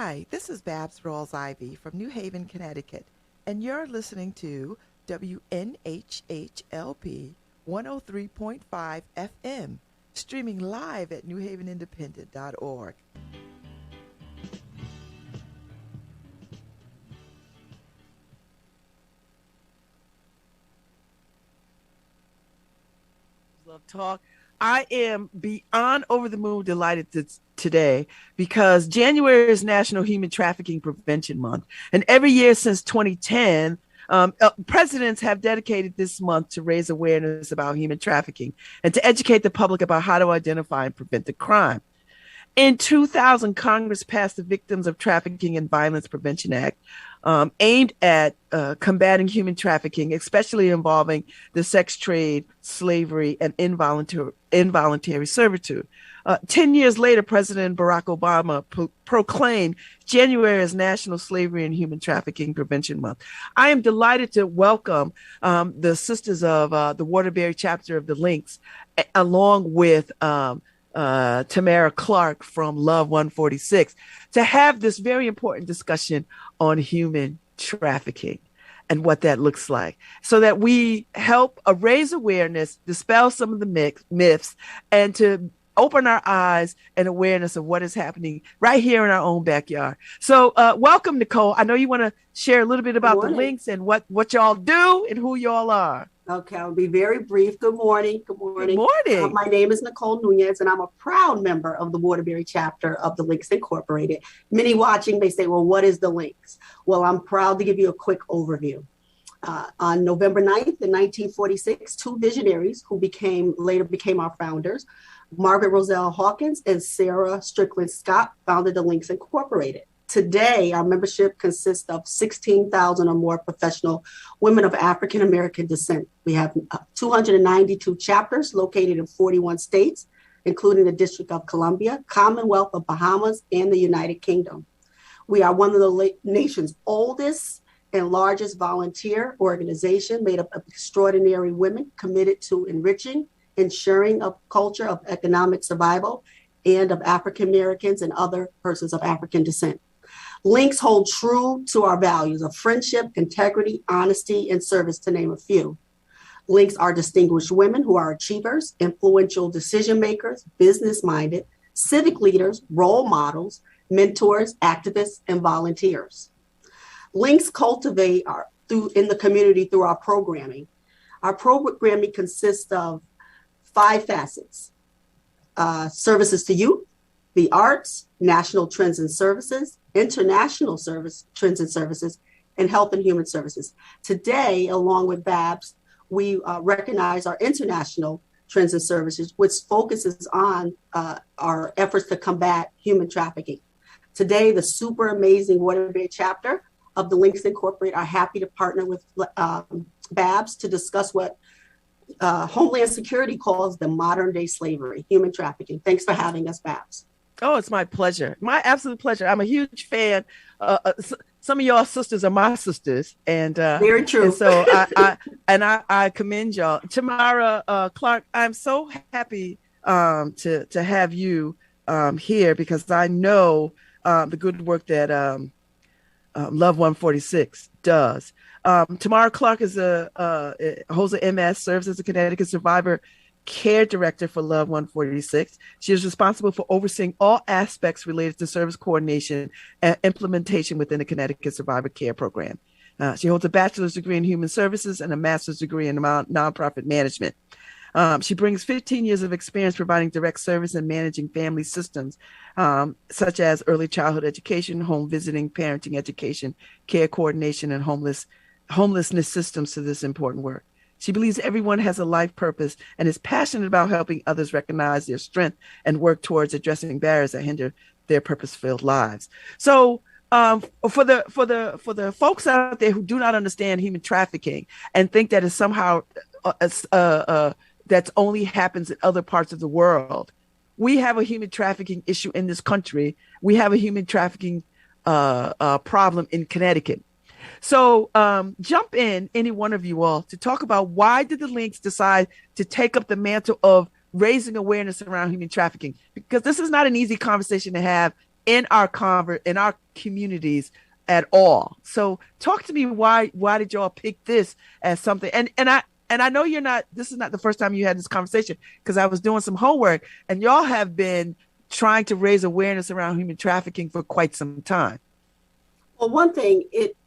Hi, this is Babz Rawls-Ivy from New Haven, Connecticut, and you're listening to WNHHLP 103.5 FM, streaming live at newhavenindependent.org. LoveTalk. I am beyond over the moon delighted today because January is National Human Trafficking Prevention Month. And every year since 2010, presidents have dedicated this month to raise awareness about human trafficking and to educate the public about how to identify and prevent the crime. In 2000, Congress passed the Victims of Trafficking and Violence Prevention Act, aimed at combating human trafficking, especially involving the sex trade, slavery, and involuntary servitude. 10 years later, President Barack Obama proclaimed January as National Slavery and Human Trafficking Prevention Month. I am delighted to welcome the sisters of the Waterbury chapter of the Links, along with Tamara Clark from Love 146, to have this very important discussion on human trafficking and what that looks like, so that we help raise awareness, dispel some of the myths, and to open our eyes and awareness of what is happening right here in our own backyard. So welcome, Nicole. I know you want to share a little bit about the Links and what y'all do and who y'all are. Okay, I'll be very brief. Good morning. Good morning. Good morning. My name is Nicole Nunez, and I'm a proud member of the Waterbury chapter of the Links Incorporated. Many watching may say, well, what is the Links? Well, I'm proud to give you a quick overview. On November 9th, in 1946, two visionaries who later became our founders, Margaret Roselle Hawkins and Sarah Strickland Scott, founded the Links Incorporated. Today, our membership consists of 16,000 or more professional women of African American descent. We have 292 chapters located in 41 states, including the District of Columbia, Commonwealth of Bahamas, and the United Kingdom. We are one of the nation's oldest and largest volunteer organization made up of extraordinary women committed to enriching, ensuring a culture of economic survival and of African Americans and other persons of African descent. Links hold true to our values of friendship, integrity, honesty, and service, to name a few. Links are distinguished women who are achievers, influential decision makers, business-minded, civic leaders, role models, mentors, activists, and volunteers. Links cultivate in the community through our programming. Our programming consists of 5 facets: services to youth, the arts, national trends and services, international trends and services, and health and human services. Today, along with Babz, we recognize our international trends and services, which focuses on our efforts to combat human trafficking. Today, the super amazing Waterbury chapter of the Links Incorporated are happy to partner with Babz to discuss what Homeland Security calls the modern day slavery, human trafficking. Thanks for having us, Babz. Oh, it's my pleasure. My absolute pleasure. I'm a huge fan. Some of y'all sisters are my sisters, and very true. And so I commend y'all. Tamara Clark, I'm so happy to have you here, because I know the good work that Love 146 does. Tamara Clark holds an MS, serves as a Connecticut Survivor Care Director for Love 146. She is responsible for overseeing all aspects related to service coordination and implementation within the Connecticut Survivor Care Program. She holds a bachelor's degree in human services and a master's degree in nonprofit management. She brings 15 years of experience providing direct service and managing family systems, such as early childhood education, home visiting, parenting education, care coordination, and homelessness systems to this important work. She believes everyone has a life purpose and is passionate about helping others recognize their strength and work towards addressing barriers that hinder their purpose-filled lives. So for the folks out there who do not understand human trafficking and think that it's somehow that only happens in other parts of the world, we have a human trafficking issue in this country. We have a human trafficking problem in Connecticut. So jump in, any one of you all, to talk about why did the Links decide to take up the mantle of raising awareness around human trafficking? Because this is not an easy conversation to have in our in our communities at all. So talk to me, why did y'all pick this as something? And I know this is not the first time you had this conversation, because I was doing some homework, and y'all have been trying to raise awareness around human trafficking for quite some time. Well, one thing,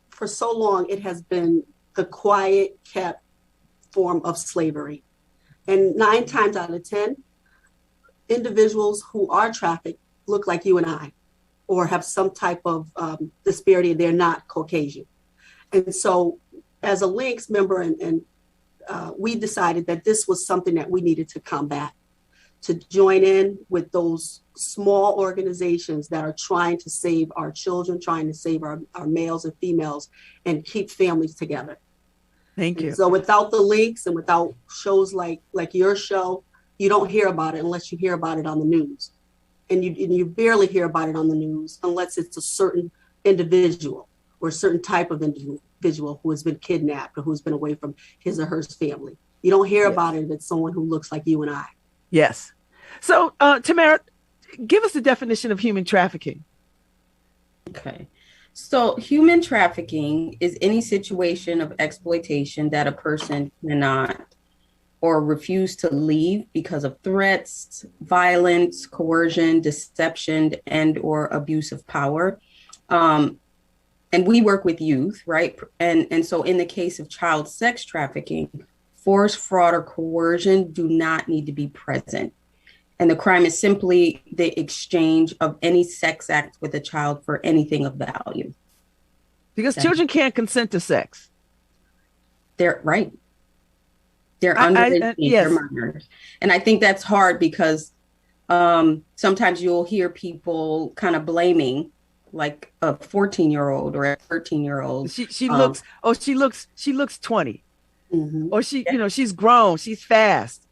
for so long, it has been the quiet, kept form of slavery. And 9 times out of 10, individuals who are trafficked look like you and I, or have some type of disparity. They're not Caucasian. And so as a Links member, and we decided that this was something that we needed to combat, to join in with those small organizations that are trying to save our children, trying to save our males and females, and keep families together. Thank you. So without the Links and without shows like your show, you don't hear about it unless you hear about it on the news. And you barely hear about it on the news unless it's a certain individual or a certain type of individual who has been kidnapped or who's been away from his or her family. You don't hear about it if it's someone who looks like you and I. Yes. So, Tamara, give us the definition of human trafficking. Okay. So human trafficking is any situation of exploitation that a person cannot or refuse to leave because of threats, violence, coercion, deception, and or abuse of power. And we work with youth, right? And so in the case of child sex trafficking, force, fraud, or coercion do not need to be present. And the crime is simply the exchange of any sex act with a child for anything of value. Because children can't consent to sex. They're right. They're underage, they're minors. And I think that's hard because sometimes you'll hear people kind of blaming like a 14-year-old or a 13-year-old. She looks 20. Mm-hmm. Or she's grown, she's fast.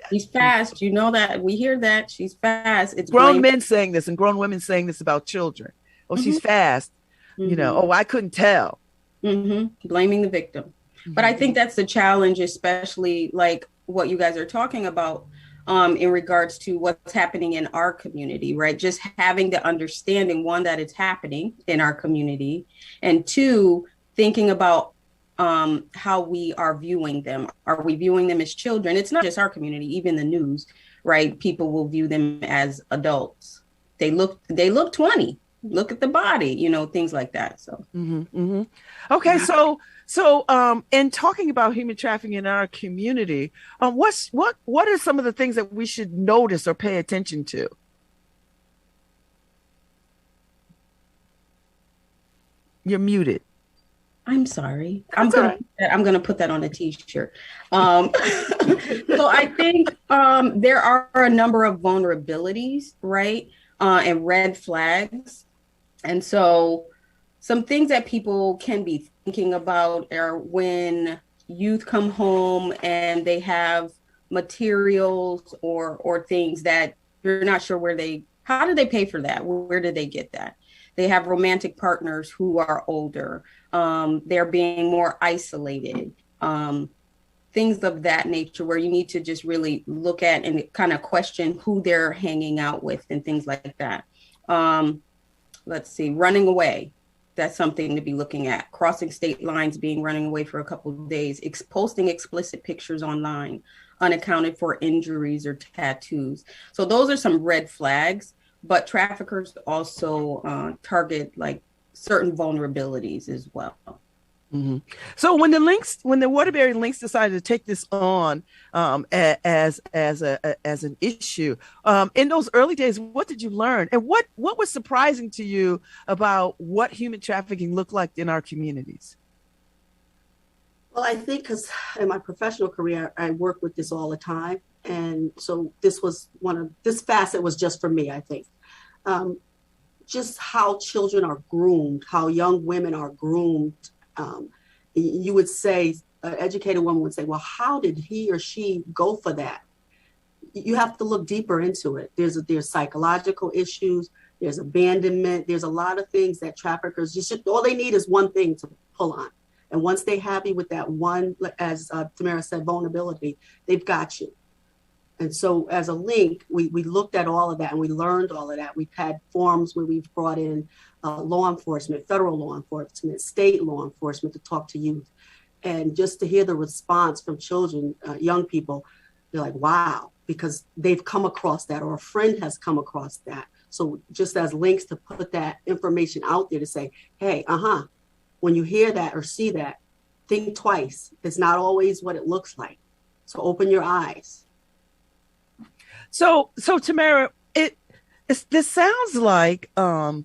She's fast. You know that. We hear that. She's fast. It's grown men saying this and grown women saying this about children. Oh, mm-hmm. She's fast. Mm-hmm. I couldn't tell. Mm-hmm. Blaming the victim. Mm-hmm. But I think that's the challenge, especially like what you guys are talking about in regards to what's happening in our community, right? Just having the understanding, one, that it's happening in our community, and two, thinking about how we are viewing them. Are we viewing them as children? It's not just our community, even the news, right? People will view them as adults. They look 20. Look at the body, things like that. So, mm-hmm, mm-hmm. Okay. So, in talking about human trafficking in our community, what are some of the things that we should notice or pay attention to? You're muted. I'm sorry. I'm gonna put that on a t-shirt. So I think there are a number of vulnerabilities, right? And red flags. And so some things that people can be thinking about are when youth come home and they have materials or things that you're not sure how do they pay for that? Where did they get that? They have romantic partners who are older. They're being more isolated. Things of that nature where you need to just really look at and kind of question who they're hanging out with and things like that. Let's see, running away. That's something to be looking at. Crossing state lines, running away for a couple of days, posting explicit pictures online, unaccounted for injuries or tattoos. So those are some red flags, but traffickers also target like certain vulnerabilities as well. Mm-hmm. So when the Waterbury Links decided to take this on as an issue, in those early days, what did you learn, and what was surprising to you about what human trafficking looked like in our communities? Well, I think because in my professional career, I work with this all the time, and so this facet was just for me. I think just how children are groomed, how young women are groomed. You would say, an educated woman would say, well, how did he or she go for that? You have to look deeper into it. There's psychological issues, there's abandonment, there's a lot of things that traffickers, all they need is one thing to pull on. And once they're happy with that one, as Tamara said, vulnerability, they've got you. And so as a link, we looked at all of that and we learned all of that. We've had forums where we've brought in law enforcement, federal law enforcement, state law enforcement to talk to youth. And just to hear the response from children, young people, they're like, wow, because they've come across that or a friend has come across that. So just as links to put that information out there to say, hey, when you hear that or see that, think twice. It's not always what it looks like. So open your eyes. So Tamara, this sounds like, how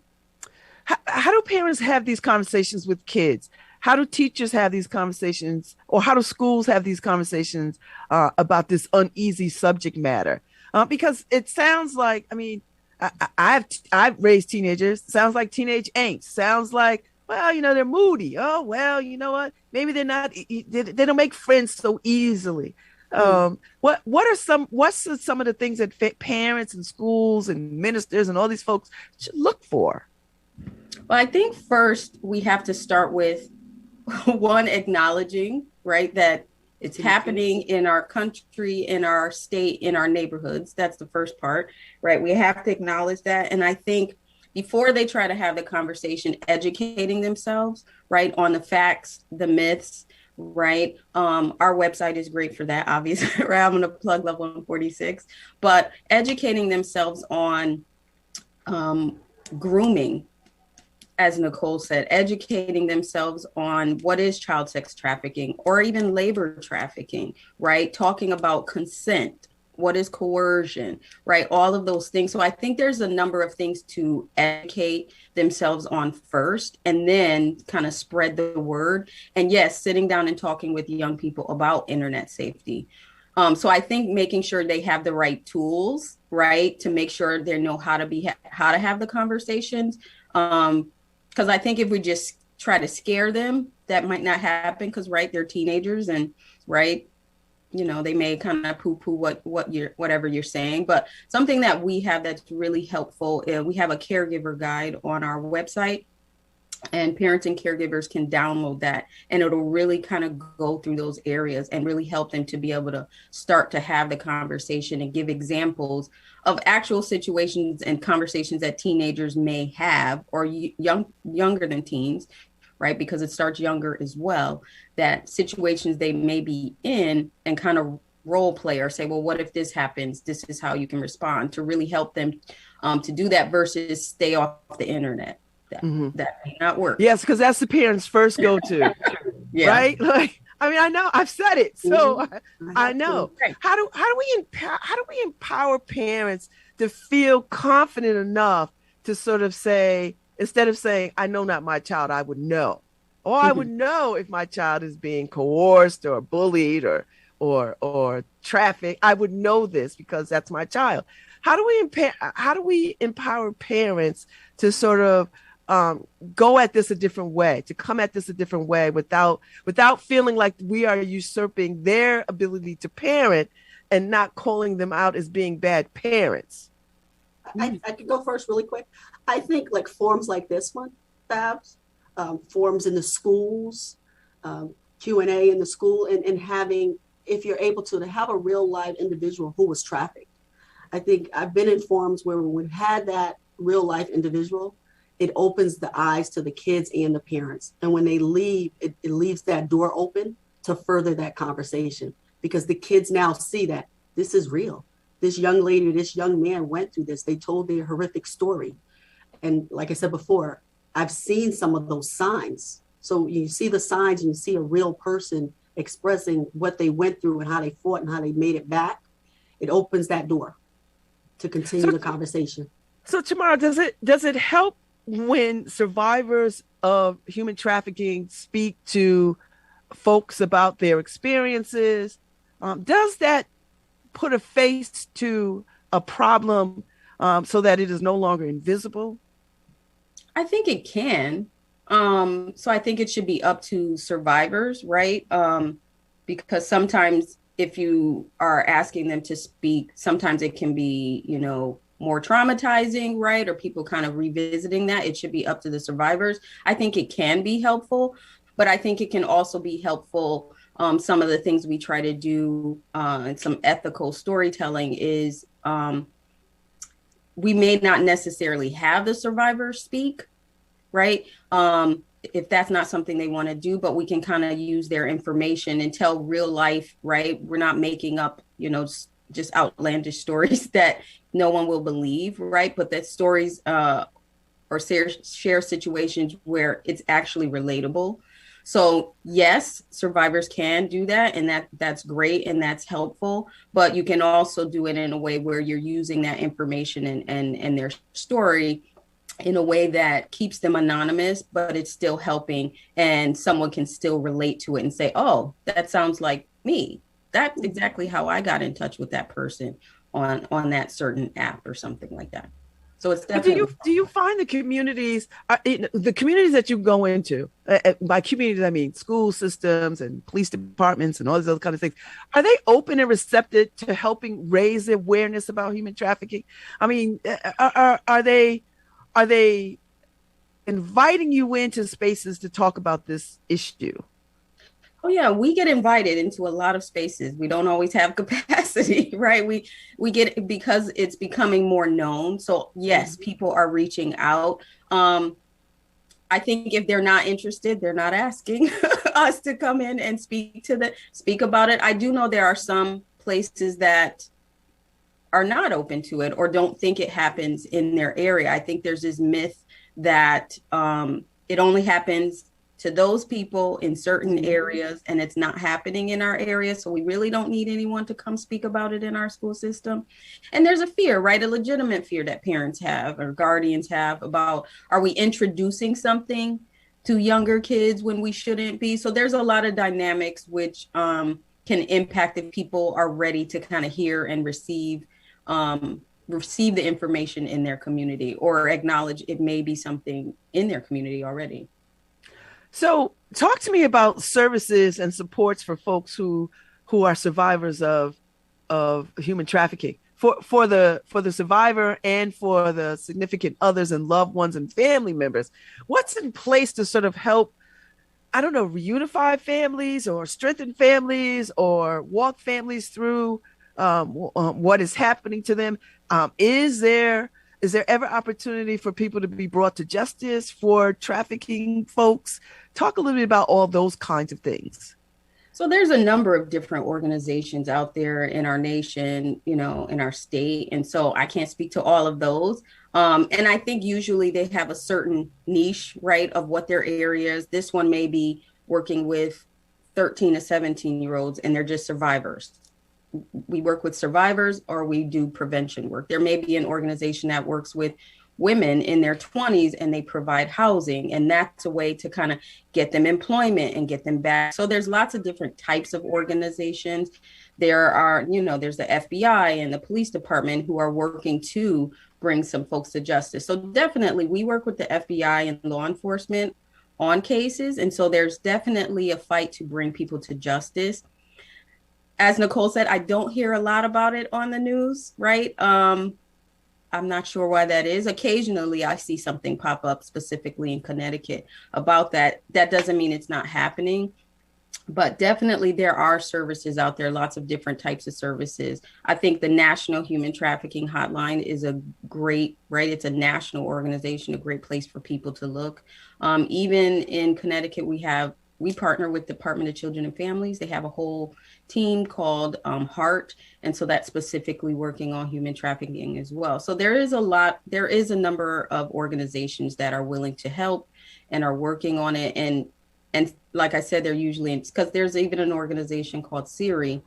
do parents have these conversations with kids? How do teachers have these conversations, or how do schools have these conversations about this uneasy subject matter? Because it sounds like, I mean, I've raised teenagers. Sounds like teenage angst. Sounds like, well, they're moody. Oh, well, you know what? Maybe they don't make friends so easily. What's some of the things that parents and schools and ministers and all these folks should look for? Well, I think first we have to start with one, acknowledging, right, that it's happening in our country, in our state, in our neighborhoods. That's the first part, right? We have to acknowledge that. And I think before they try to have the conversation, educating themselves, right, on the facts, the myths, right? Our website is great for that, obviously, right? I'm going to plug Level 146, but educating themselves on grooming, as Nicole said, educating themselves on what is child sex trafficking or even labor trafficking, right? Talking about consent, what is coercion, right? All of those things. So I think there's a number of things to educate themselves on first, and then kind of spread the word. And yes, sitting down and talking with young people about internet safety. So I think making sure they have the right tools, right, to make sure they know how to have the conversations. Because I think if we just try to scare them, that might not happen. Because they're teenagers, and they may kind of poo-poo whatever you're saying. But something that we have that's really helpful, we have a caregiver guide on our website, and parents and caregivers can download that, and it'll really kind of go through those areas and really help them to be able to start to have the conversation and give examples of actual situations and conversations that teenagers may have, or younger than teens, right? Because it starts younger as well, that situations they may be in, and kind of role play or say, well, what if this happens? This is how you can respond, to really help them to do that versus stay off the internet. That may not work. Yes, because that's the parents' first go-to, yeah. Right? Like, I mean, I know I've said it, so I know. Right. How do we empower parents to feel confident enough to sort of say, instead of saying, I know not my child, I would know, or I would know if my child is being coerced or bullied or trafficked. I would know this because that's my child. How do we empower parents to sort of go at this a different way, to come at this a different way without feeling like we are usurping their ability to parent and not calling them out as being bad parents? I could go first really quick. I think like forums like this one, Babz, forums in the schools, Q&A in the school, and having, if you're able to have a real live individual who was trafficked. I think I've been in forums where we've had that real life individual. It opens the eyes to the kids and the parents. And when they leave, it leaves that door open to further that conversation, because the kids now see that this is real. This young lady, this young man went through this. They told their horrific story. And like I said before, I've seen some of those signs. So you see the signs and you see a real person expressing what they went through and how they fought and how they made it back. It opens that door to continue the conversation. So Tamara, does it help when survivors of human trafficking speak to folks about their experiences? Does that put a face to a problem so that it is no longer invisible? I think it can. So I think it should be up to survivors, right? Because sometimes if you are asking them to speak, sometimes it can be, more traumatizing, right? Or people kind of revisiting that. It should be up to the survivors. I think it can be helpful, but I think it can also be helpful some of the things we try to do and some ethical storytelling is we may not necessarily have the survivors speak, right? If that's not something they want to do, but we can kind of use their information and tell real life, right? We're not making up, just outlandish stories that no one will believe, right? But that stories or share situations where it's actually relatable. So yes, survivors can do that, and that's great and that's helpful. But you can also do it in a way where you're using that information and their story in a way that keeps them anonymous, but it's still helping, and someone can still relate to it and say, "Oh, that sounds like me. That's exactly how I got in touch with that person on that certain app or something like that." So it's definitely. Do you find the communities that you go into, by communities I mean school systems and police departments and all these other kind of things, are they open and receptive to helping raise awareness about human trafficking? I mean, are they inviting you into spaces to talk about this issue? Oh yeah, we get invited into a lot of spaces. We don't always have capacity, right? We get, because it's becoming more known. So yes, people are reaching out. I think if they're not interested, they're not asking us to come in and speak about it. I do know there are some places that are not open to it or don't think it happens in their area. I think there's this myth that it only happens to those people in certain areas and it's not happening in our area. So we really don't need anyone to come speak about it in our school system. And there's a fear, right? A legitimate fear that parents have or guardians have about, are we introducing something to younger kids when we shouldn't be? So there's a lot of dynamics which can impact if people are ready to kind of hear and receive the information in their community or acknowledge it may be something in their community already. So talk to me about services and supports for folks who are survivors of human trafficking, for the survivor and for the significant others and loved ones and family members. What's in place to sort of help, I don't know, reunify families or strengthen families or walk families through what is happening to them? Is there ever opportunity for people to be brought to justice for trafficking folks? Talk a little bit about all those kinds of things. So there's a number of different organizations out there in our nation, in our state. And so I can't speak to all of those. And I think usually they have a certain niche, right, of what their area is. This one may be working with 13 to 17-year-olds and they're just survivors. We work with survivors or we do prevention work. There may be an organization that works with women in their 20s and they provide housing, and that's a way to kind of get them employment and get them back. So there's lots of different types of organizations. There are, there's the FBI and the police department who are working to bring some folks to justice. So definitely we work with the FBI and law enforcement on cases. And so there's definitely a fight to bring people to justice. As Nicole said, I don't hear a lot about it on the news, right? I'm not sure why that is. Occasionally, I see something pop up specifically in Connecticut about that. That doesn't mean it's not happening, but definitely there are services out there, lots of different types of services. I think the National Human Trafficking Hotline is a great, right? It's a national organization, a great place for people to look. Even in Connecticut, we partner with Department of Children and Families. They have a whole team called HEART. And so that's specifically working on human trafficking as well. So there is a number of organizations that are willing to help and are working on it. And like I said, they're usually, because there's even an organization called CIRI.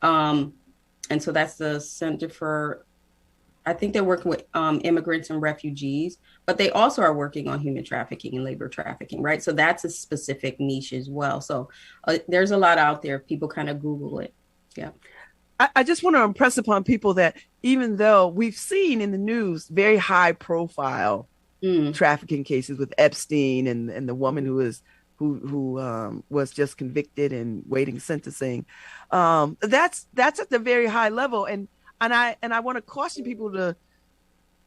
And so that's the Center for, I think they're working with immigrants and refugees, but they also are working on human trafficking and labor trafficking, right? So that's a specific niche as well. So there's a lot out there if people kind of Google it. Yeah. I just want to impress upon people that even though we've seen in the news very high profile trafficking cases with Epstein and the woman who was just convicted and waiting sentencing, that's at the very high level. And I want to caution people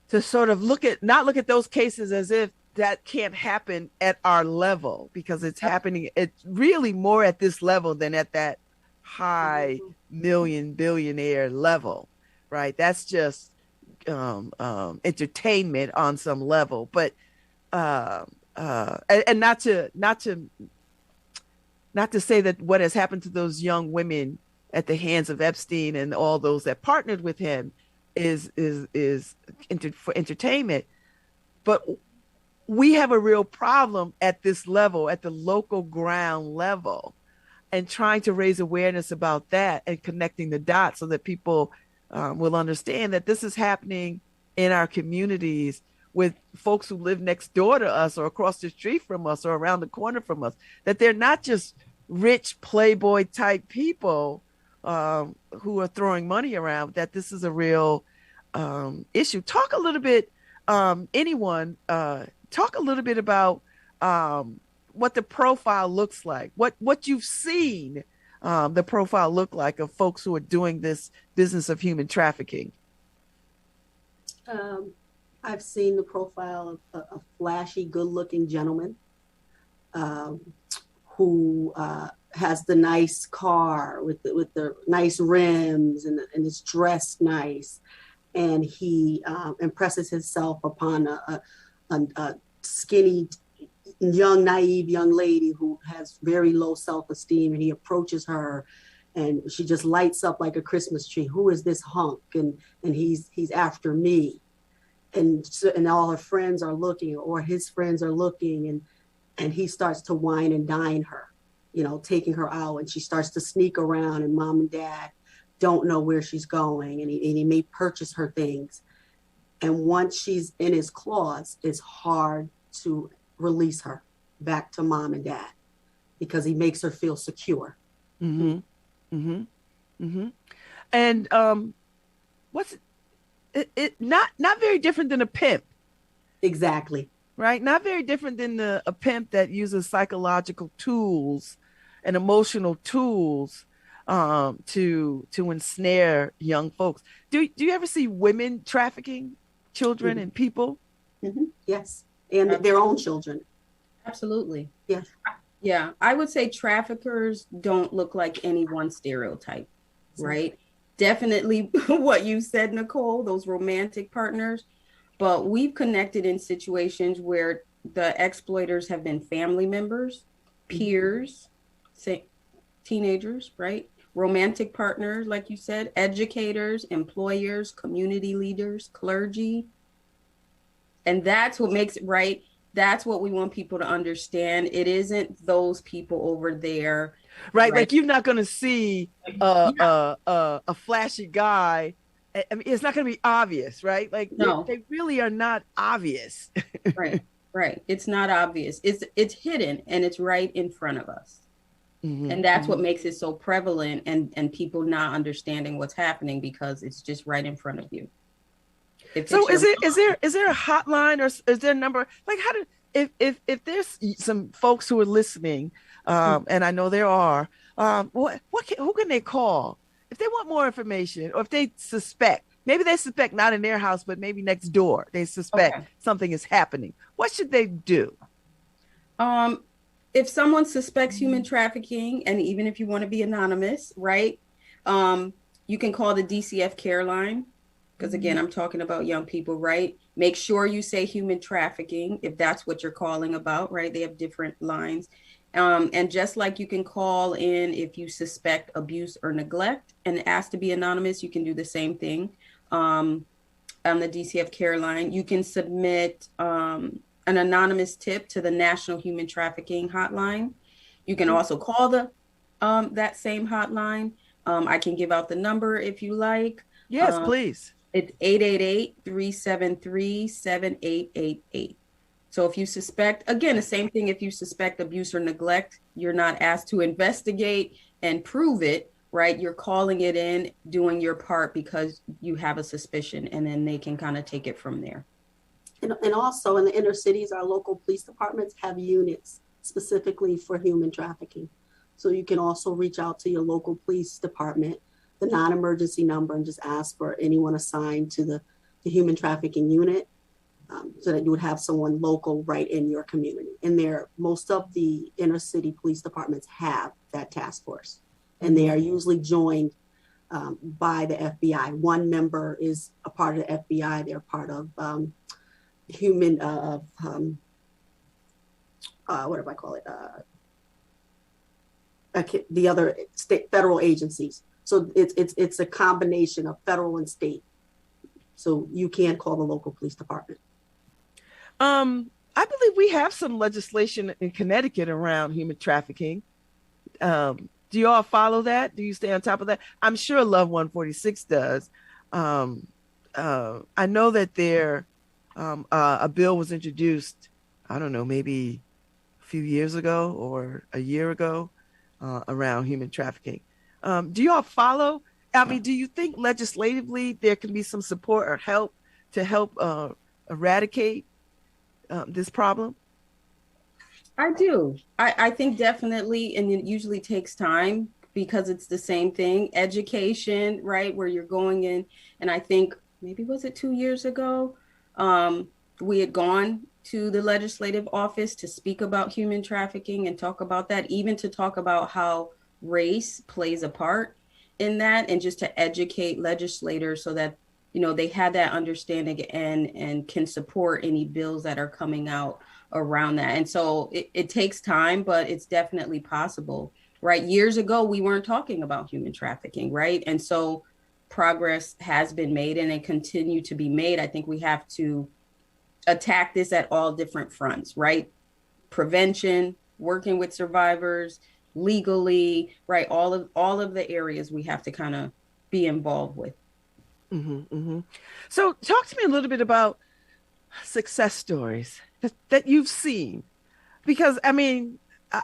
to sort of not look at those cases as if that can't happen at our level because it's happening. It's really more at this level than at that high million billionaire level, right? That's just entertainment on some level, but and not to say that what has happened to those young women at the hands of Epstein and all those that partnered with him for entertainment, but we have a real problem at this level, at the local ground level, and trying to raise awareness about that and connecting the dots so that people will understand that this is happening in our communities with folks who live next door to us or across the street from us or around the corner from us, that they're not just rich playboy type people who are throwing money around, that this is a real issue. Talk a little bit, talk a little bit about what the profile looks like, what you've seen the profile look like of folks who are doing this business of human trafficking. I've seen the profile of a flashy, good-looking gentleman who has the nice car with the nice rims and is dressed nice, and he impresses himself upon a skinny, young, naive young lady who has very low self-esteem, and he approaches her, and she just lights up like a Christmas tree. Who is this hunk? And he's after me. And all her friends are looking, or his friends are looking, and he starts to wine and dine her, taking her out, and she starts to sneak around, and mom and dad don't know where she's going, and he may purchase her things. And once she's in his claws, it's hard to release her back to mom and dad because he makes her feel secure. Mm-hmm. Mm-hmm. Mm-hmm. And what's it not very different than a pimp. Exactly. Right? Not very different than a pimp that uses psychological tools and emotional tools to ensnare young folks. Do you ever see women trafficking children and people? Mm-hmm. Yes. And their own children. Absolutely. Yes. Yeah. I would say traffickers don't look like any one stereotype, right? Definitely what you said, Nicole, those romantic partners. But we've connected in situations where the exploiters have been family members, peers, teenagers, right? Romantic partners, like you said, educators, employers, community leaders, clergy. And that's what makes it right. That's what we want people to understand. It isn't those people over there. Right. Like you're not going to see a flashy guy. I mean, it's not going to be obvious, right? Like no, they really are not obvious. Right. It's not obvious. It's hidden and it's right in front of us. Mm-hmm. And that's what makes it so prevalent and people not understanding what's happening because it's just right in front of you. So is there a hotline or is there a number? Like if there's some folks who are listening, and I know there are, who can they call if they want more information or if they suspect? Maybe they suspect not in their house, but maybe next door. They suspect something is happening. What should they do? If someone suspects human trafficking, and even if you want to be anonymous, right, you can call the DCF care line. Because again, I'm talking about young people, right? Make sure you say human trafficking if that's what you're calling about, right? They have different lines. And just like you can call in if you suspect abuse or neglect and ask to be anonymous, you can do the same thing on the DCF care line. You can submit an anonymous tip to the National Human Trafficking Hotline. You can also call that same hotline. I can give out the number if you like. Yes, please. It's 888-373-7888. So if you suspect, again, the same thing, if you suspect abuse or neglect, you're not asked to investigate and prove it, right? You're calling it in, doing your part because you have a suspicion, and then they can kind of take it from there. And also in the inner cities, our local police departments have units specifically for human trafficking. So you can also reach out to your local police department, the non-emergency number, and just ask for anyone assigned to the human trafficking unit. so that you would have someone local right in your community. And most of the inner city police departments have that task force, and they are usually joined by the FBI. One member is a part of the FBI. They're part of what do I call it? The other federal agencies. So it's a combination of federal and state. So you can call the local police department. I believe we have some legislation in Connecticut around human trafficking. Do you all follow that? Do you stay on top of that? I'm sure Love 146 does. I know that a bill was introduced, I don't know, maybe a few years ago or a year ago around human trafficking. Do you all follow? I mean, do you think legislatively there can be some support or help to help eradicate this problem? I do. I think definitely, and it usually takes time because it's the same thing. Education, right, where you're going in. And I think maybe was it 2 years ago, we had gone to the legislative office to speak about human trafficking and talk about that, even to talk about how race plays a part in that, and just to educate legislators so that, you know, they had that understanding and can support any bills that are coming out around that. And so it takes time, but it's definitely possible, right? Years ago, we weren't talking about human trafficking, right? And so progress has been made and it continue to be made. I think we have to attack this at all different fronts, right? Prevention, working with survivors, legally, right? All of the areas we have to kind of be involved with. Mm-hmm, mm-hmm. So talk to me a little bit about success stories that you've seen, because I mean,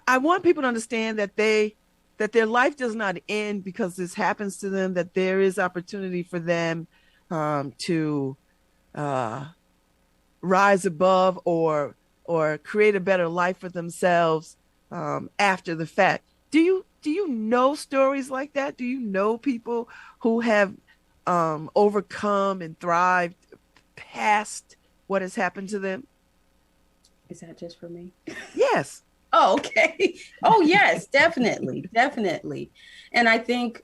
I want people to understand that their life does not end because this happens to them, that there is opportunity for them to rise above or create a better life for themselves after the fact. Do you know stories like that? Do you know people who have overcome and thrived past what has happened to them? Is that just for me? Yes. Oh, okay. Oh, yes, definitely. Definitely. And I think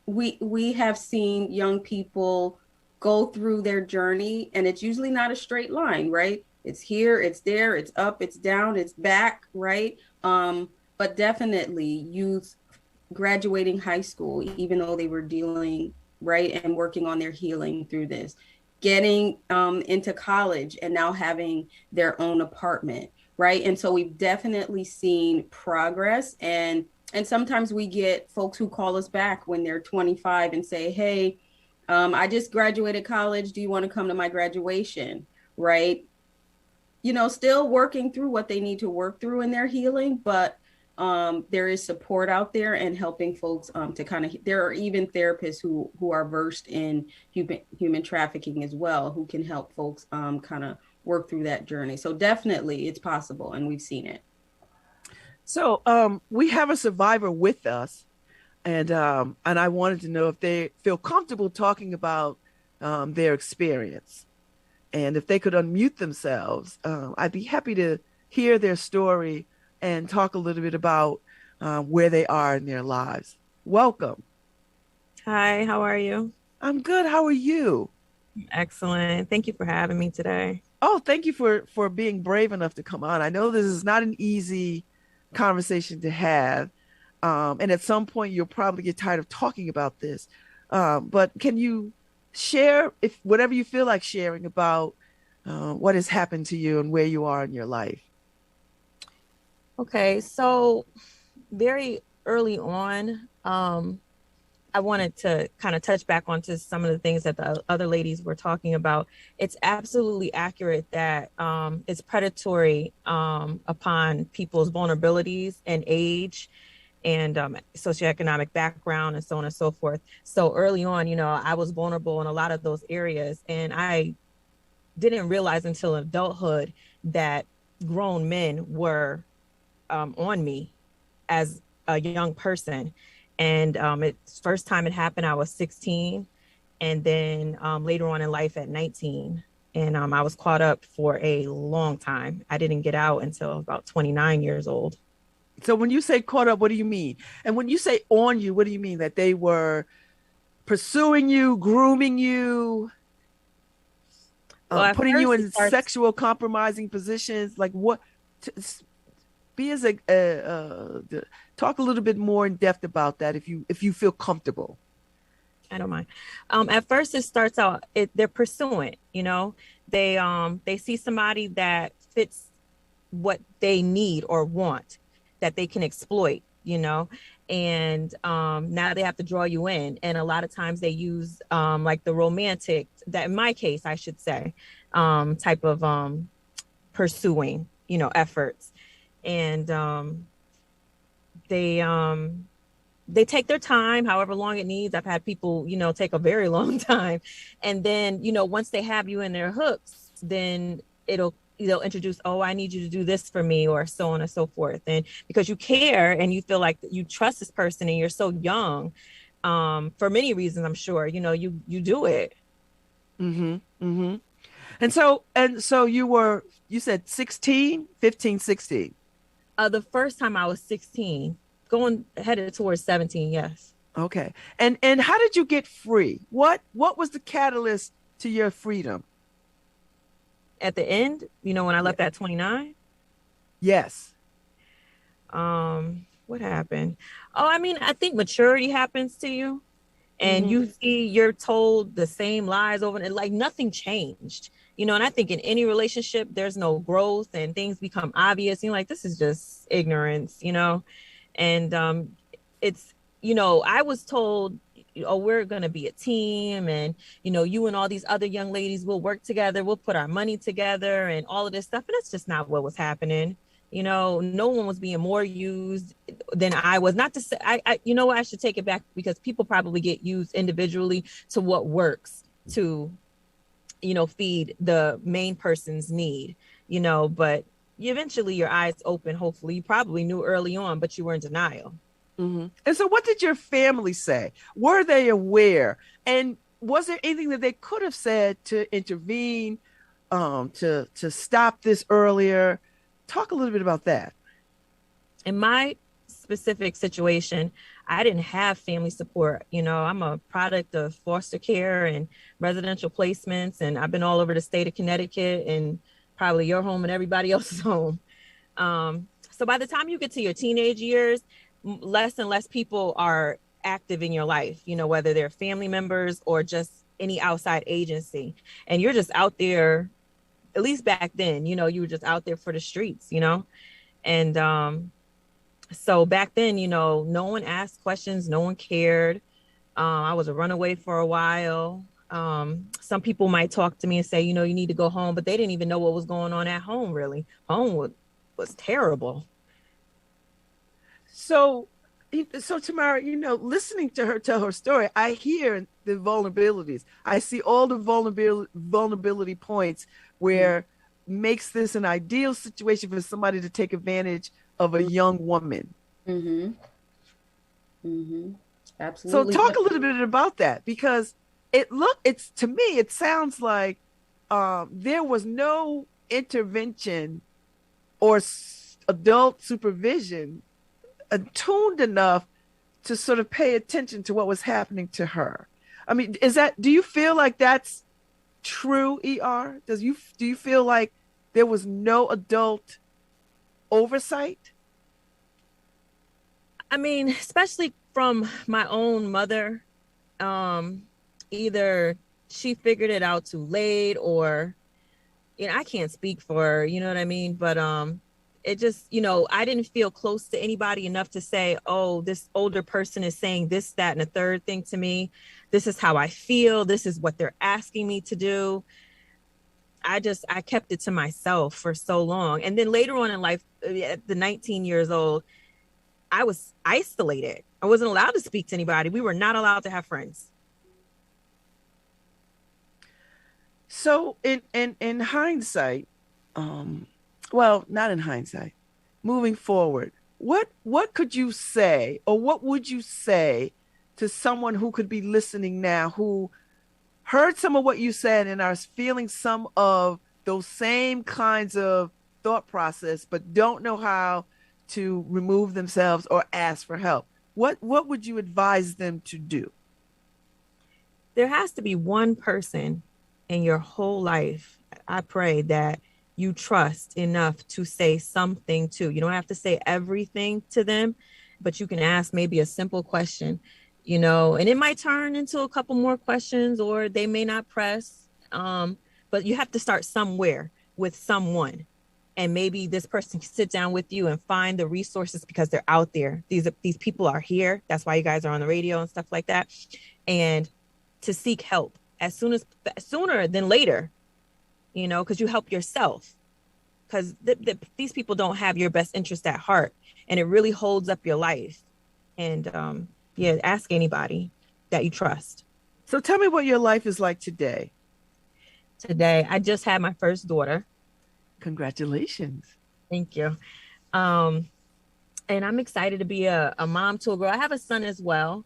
we have seen young people go through their journey, and it's usually not a straight line, right? It's here, it's there, it's up, it's down, it's back, right? But definitely youth graduating high school, even though they were dealing, right, and working on their healing through this, getting into college and now having their own apartment, right? And so we've definitely seen progress. And sometimes we get folks who call us back when they're 25 and say, hey, I just graduated college. Do you want to come to my graduation? Right? You know, still working through what they need to work through in their healing, but there is support out there and helping folks to kind of, there are even therapists who are versed in human trafficking as well, who can help folks kind of work through that journey. So definitely it's possible, and we've seen it. So we have a survivor with us, and I wanted to know if they feel comfortable talking about their experience, and if they could unmute themselves. I'd be happy to hear their story and talk a little bit about where they are in their lives. Welcome. Hi, how are you? I'm good. How are you? Excellent. Thank you for having me today. Oh, thank you for being brave enough to come on. I know this is not an easy conversation to have. And at some point you'll probably get tired of talking about this. But can you share, if whatever you feel like sharing, about what has happened to you and where you are in your life? Okay, so very early on, I wanted to kind of touch back onto some of the things that the other ladies were talking about. It's absolutely accurate that it's predatory upon people's vulnerabilities and age and socioeconomic background and so on and so forth. So early on, you know, I was vulnerable in a lot of those areas, and I didn't realize until adulthood that grown men were on me as a young person. And it's first time it happened, I was 16. And then later on in life at 19. And I was caught up for a long time. I didn't get out until about 29 years old. So when you say caught up, what do you mean? And when you say on you, what do you mean? That they were pursuing you, grooming you, Well, putting you in sexual compromising positions? Like what? Be as talk a little bit more in depth about that if you feel comfortable. I don't mind. At first, it starts out they're pursuing. They see somebody that fits what they need or want, that they can exploit. And now they have to draw you in. And a lot of times they use like the romantic, that in my case, I should say, type of pursuing, efforts. And they take their time, however long it needs. I've had people, take a very long time. And then, once they have you in their hooks, then they'll introduce, oh, I need you to do this for me, or so on and so forth. And because you care and you feel like you trust this person and you're so young, for many reasons, I'm sure, you do it. Mm-hmm. Mm-hmm. And so you said 16, 15, 16. The first time I was 16, headed towards 17. Yes. Okay. And how did you get free? What was the catalyst to your freedom? At the end, when I left at 29? Yes. What happened? Oh, I think maturity happens to you, and you're told the same lies over and like nothing changed. And I think in any relationship, there's no growth and things become obvious. You're like, this is just ignorance, and it's, I was told, oh, we're going to be a team, and, you and all these other young ladies will work together. We'll put our money together and all of this stuff. And that's just not what was happening. No one was being more used than I was. Not to say, I should take it back, because people probably get used individually to what works to, feed the main person's need, but eventually your eyes open. Hopefully you probably knew early on, but you were in denial. Mm-hmm. And so what did your family say? Were they aware? And was there anything that they could have said to intervene, to stop this earlier? Talk a little bit about that. In my specific situation, I didn't have family support. I'm a product of foster care and residential placements, and I've been all over the state of Connecticut and probably your home and everybody else's home. So by the time you get to your teenage years, less and less people are active in your life, whether they're family members or just any outside agency. And you're just out there, at least back then, you were just out there for the streets, And so back then, no one asked questions, no one cared. I was a runaway for a while. Some people might talk to me and say, you need to go home, but they didn't even know what was going on at home, really. Home was terrible. So Tamara, listening to her tell her story, I hear the vulnerabilities. I see all the vulnerability points where makes this an ideal situation for somebody to take advantage of a young woman. Mm-hmm. Mm-hmm. Absolutely. So talk a little bit about that, because to me, it sounds like there was no intervention or adult supervision attuned enough to sort of pay attention to what was happening to her. I mean, do you feel like that's true, ER? Do you feel like there was no adult oversight? I mean, especially from my own mother, either she figured it out too late, or, I can't speak for her, you know what I mean? But it just, I didn't feel close to anybody enough to say, oh, this older person is saying this, that, and a third thing to me. This is how I feel. This is what they're asking me to do. I kept it to myself for so long. And then later on in life, at the 19 years old, I was isolated. I wasn't allowed to speak to anybody. We were not allowed to have friends. So in hindsight, well, not in hindsight, moving forward, what could you say, or what would you say to someone who could be listening now, who heard some of what you said and are feeling some of those same kinds of thought process, but don't know how to remove themselves or ask for help, what would you advise them to do? There has to be one person in your whole life, I pray, that you trust enough to say something to. You don't have to say everything to them, but you can ask maybe a simple question, and it might turn into a couple more questions, or they may not press. But you have to start somewhere with someone. And maybe this person can sit down with you and find the resources, because they're out there. These people are here. That's why you guys are on the radio and stuff like that. And to seek help sooner than later, because you help yourself, because these people don't have your best interest at heart, and it really holds up your life. And ask anybody that you trust. So tell me what your life is like today. Today, I just had my first daughter. Congratulations. Thank you. And I'm excited to be a mom to a girl. I have a son as well.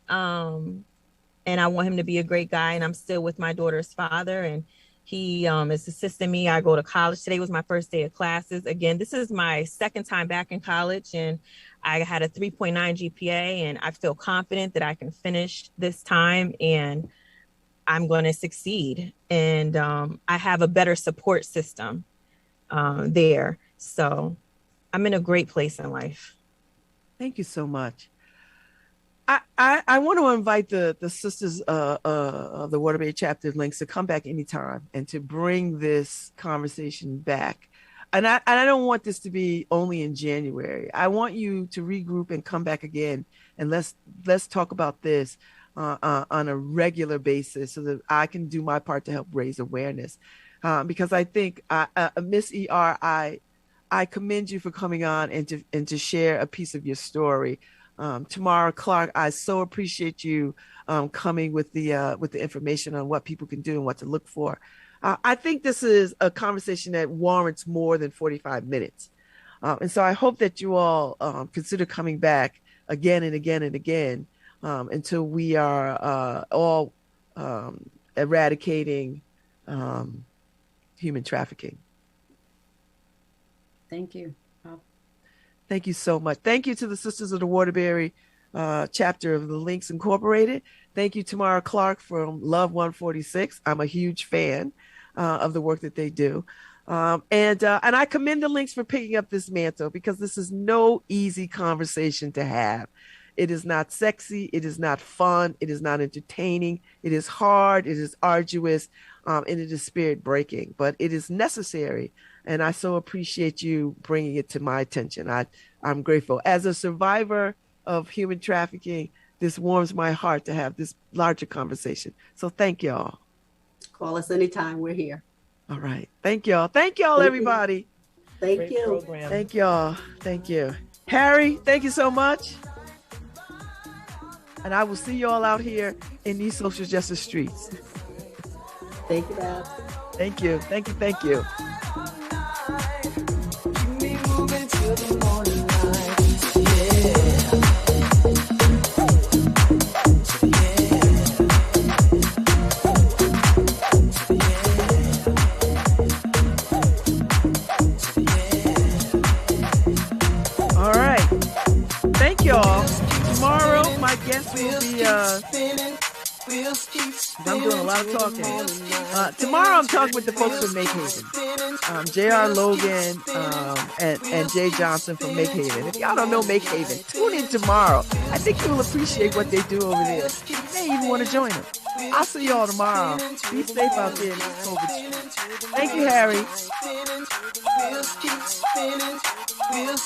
And I want him to be a great guy. And I'm still with my daughter's father. And he is assisting me. I go to college. Today was my first day of classes. Again, this is my second time back in college. And I had a 3.9 GPA. And I feel confident that I can finish this time. And I'm going to succeed. And I have a better support system there. So I'm in a great place in life. Thank you so much. I want to invite the sisters of the Waterbury chapter links to come back anytime and to bring this conversation back. And I don't want this to be only in January. I want you to regroup and come back again, and let's talk about this on a regular basis, so that I can do my part to help raise awareness. Because I think Miss ER, I commend you for coming on and to share a piece of your story. Tamara Clark, I so appreciate you coming with the information on what people can do and what to look for. I think this is a conversation that warrants more than 45 minutes. And so I hope that you all consider coming back again and again and again until we are all eradicating human trafficking. Thank you. Thank you so much. Thank you to the Sisters of the Waterbury chapter of the Links Incorporated. Thank you, Tamara Clark from Love 146. I'm a huge fan of the work that they do. And I commend the Links for picking up this mantle, because this is no easy conversation to have. It is not sexy. It is not fun. It is not entertaining. It is hard. It is arduous. And it is spirit breaking, but it is necessary. And I so appreciate you bringing it to my attention. I'm grateful. As a survivor of human trafficking, this warms my heart to have this larger conversation. So thank y'all. Call us anytime. We're here. All right. Thank y'all. Thank y'all, everybody. Thank you. Program. Thank y'all. Thank you. Harry, thank you so much. And I will see you all out here in these social justice streets. Thank you, Babz. Thank you. Thank you. Thank you. All right. Thank y'all. Tomorrow, my guest will be I'm doing a lot of talking. Tomorrow I'm talking with the folks from Make Haven. J.R. Logan and Jay Johnson from Make Haven. If y'all don't know Make Haven, tune in tomorrow. I think you'll appreciate what they do over there. You may even want to join them. I'll see y'all tomorrow. Be safe out there in this COVID. Thank you, Harry. Wheels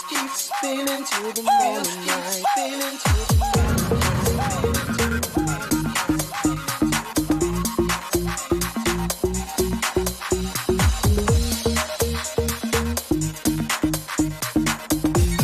keep spinning till the morning light.